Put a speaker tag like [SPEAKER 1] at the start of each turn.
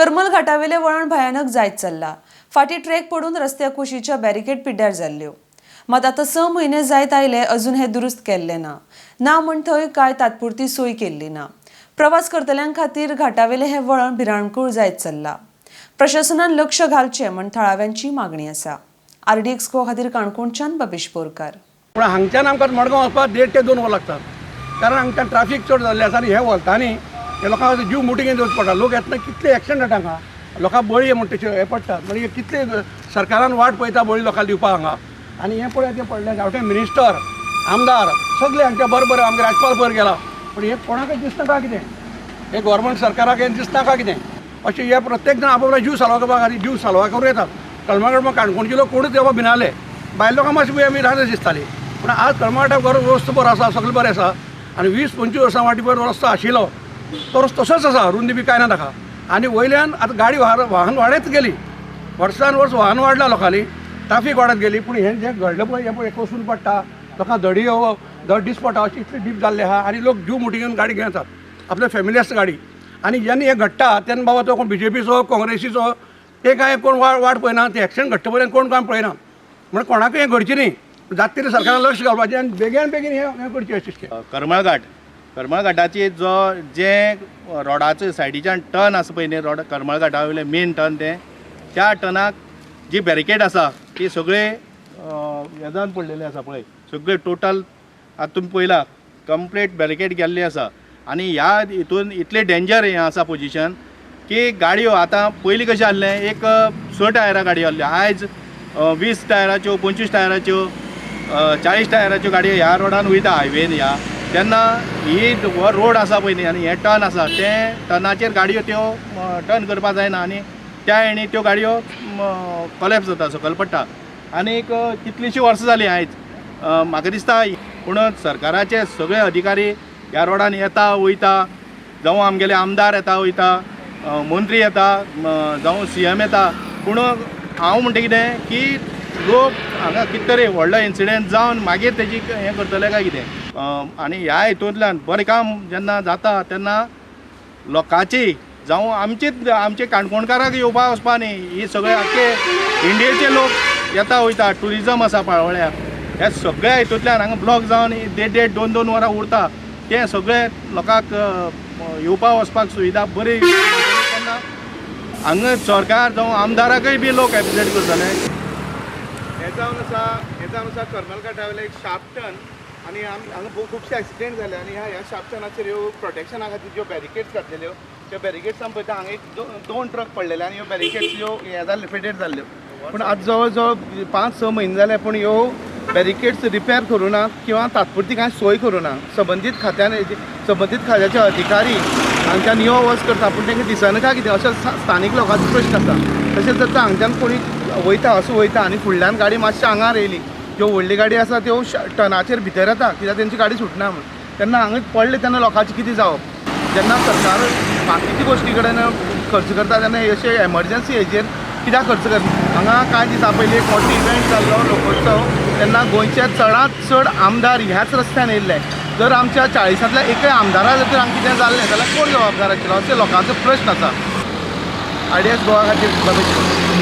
[SPEAKER 1] करमल घाटावेले वळण भयानक जायत चल्ला। फाटी ट्रॅक पडून रस्त्या कुशीच्या बॅरिकेड पिड्ड्यार जाल्ल्यो। मात आता 6 म्हयने जायत आयले अजून हे दुरुस्त केल्ले ना म्हण थंय काय तात्पुरती सोय केल्ली ना। प्रवास करतल्यांक खातीर घाटावेले हे वळण भिरांकूळ जायत चल्ला। प्रशासनान लक्ष घालचे म्हण थळाव्यांची मागणी आसा। आरडी एक्सपो खातीर काणकोणच्यान बाबीश बोरकार।
[SPEAKER 2] पण हांगच्यान आमकां मडगांव वचपाक 1.5 ते 2 वरां लागतात, कारण हांगच्यान ट्राफीक चड जाल्लें आसा आनी हे वलतांनी हे लोकांक जीव मुठीन दवरचो पडटा। लोक येतना कितले एक्सिडंट जाता हांगा, लोकांक बळी म्हणटा तशें हे पडटात। म्हणजे कितले सरकारान वाट पळयता बळी लोकांक दिवपाक हांगा। आनी हें पळय तें पडलें गांवठी मिनिस्टर आमदार सगळे हांगचे बरें आमगे राजपाल बरें गेला, पण हे कोणाकच दिसना काय कितें, हे गोवोरमेंट सरकाराक हें दिसना काय कितें। अशें हे प्रत्येक जाण आपलो जीव सालवा करपाक खातीर जीव सालवा करून येतात। कळमळ काणकोणचे लोक कोणूच येवपाक भिनाले, भायले लोकांक मातशी आमी राहत दिसताली। पण आज कळमळाटाक रस्तो बरो आसा, सगळें बरें आसा। आनी 20-25 वर्सां फाटीं पयर रस्तो आशिल्लो तो रस्तो तसोच आसा, रुंदी बी कांय ना ताका। आनी वयल्यान आतां गाडी वाहन वाडत गेली, वर्सान वर्स वाहन वाडला लोकांनी, ट्राफीक वाडत गेली। पूण हें जें घडलें पळय हें पळय कोसून पडटा, लोकांक धडयो धड दीस पडटा, अशी इतली डीप जाल्ली आहा। आनी लोक जीव मुठी घेवन गाडी घेवन येतात, आपल्या फॅमिली आसता गाडी। आनी जेन्ना हें घडटा तेन्ना बाबा तो कोण BJPचो काँग्रेसीचो ते कांय कोण वाट पळयना, ते एक्सिडंट घडटा पर्यंत कोण कांय पळयना। म्हण कोणाकय हें घडचें न्ही, जाता तितलें सरकारान लक्ष घालपाचें आनी बेगीन हें करचें अशें।
[SPEAKER 3] करमळ घाटाची जे रोडाचो सायडीच्यान टर्न आसा पळय न्ही, रोड करमळ घाटा वयले मेन टर्न त्या टर्नाक जी बॅरिकेड आसा ती सगळे हे जावन पडलेली आसा पळय, सगळे टोटल आतां तुमी पळयला कंप्लीट बॅरिकेड गेल्ली आसा। आनी ह्या हितून इतले डेंजर हें आसा पोजिशन की गाडयो आतां पयलीं कशें आसलें, एक 6 टायरां गाडयो आसल्यो, आयज 20 टायराच्यो 25 टायराच्यो 40 टायराच्यो गाडयो ह्या रोडान वयता, हायवेन ह्या। तेन्ना ही हो रोड आसा पळय न्ही आनी हे टर्न आसा, ते टर्नाचेर गाडयो त्यो टर्न करपाक जायना आनी त्या हेणी त्यो गाडयो कॉलेप्स जाता, सकयल पडटा। आनीक कितलींशीं वर्सां जालीं आयज म्हाका दिसता। पूण सरकाराचे सगळे अधिकारी ह्या रोडान येता वयता, जावं आमगेले आमदार येता वयता, मंत्री येता, जावं CM येता। पूण हांव म्हणटा कितें की लोक हांगा कितें तरी व्हडलो इन्सिडेंट जावन मागीर तेजी हें करतले काय कितें। आनी ह्या हितूंतल्यान बरें काम जेन्ना जाता तेन्ना लोकांची जावं आमचे काणकोणकाराक येवपाक वचपा न्ही, ही सगळे आख्खे इंडियेचे लोक येता वयता, ट्युरिजम आसा पाळोळ्याक, हे सगळ्या हितूंतल्यान हांगा ब्लॉक जावन 1.5 ते 2 वरां उरता। ते सगळे लोकांक येवपाक वचपाक सुविधा बरी तेन्ना हांगा सरकार जावं आमदाराकय बी लोक एप्रिशिएट करतले।
[SPEAKER 4] हे जावन आसा करमल घाटा वयले एक शार्प टर्न आनी हांगा खुबशे एक्सिडेंट जाले। आनी ह्या शार्प टर्नाचेर ह्यो प्रोटेक्शना खातीर ज्यो बॅरिकेड्स घातलेल्यो त्यो बॅरिकेड्सान पळयता हांगा एक 2 ट्रक पडलेले आनी ह्यो बॅरिकेड्स ह्यो हे जाल्ल्यो फिटेड जाल्ल्यो। पूण आतां जवळ जवळ 5-6 म्हयने जाले पूण ह्यो बॅरिकेड्स रिपेर करूं ना किंवा तात्पुरती कांय सोय करूं ना। संबंदीत खात्याचे अधिकारी हांगच्यान यो वच करता पूण तांकां दिसना काय कितें, अशें स्थानीक लोकांचो प्रश्न आसा। तशेंच जाता हांगच्यान कोणी वयता आनी फुडल्यान गाडी मातशी आंगार येयली, ज्यो व्हडली गाडी आसा त्यो टर्नाचेर भितर येता कित्याक तेंची गाडी सुटना म्हण। तेन्ना हांगा पडले तेन्ना लोकांचें कितें जावप। जेन्ना सरकार बाकीच्या गोश्टी कडेन खर्च करता तेन्ना अशे एमर्जन्सी हेजेर कित्याक खर्च करना। हांगा कांय दिसा पयलीं एक मोठो इव्हेंट जाल्लो लोकोत्सव, तेन्ना गोंयचे चडांत चड आमदार ह्याच रस्त्यान येयल्ले। जर आमच्या 40सांतल्या एकय आमदारा जर हांगा कितें जाल्लें जाल्यार कोण जबाबदार आशिल्लो, अशें लोकांचो प्रश्न आसा। IDS गोवा खातीर बाबीश।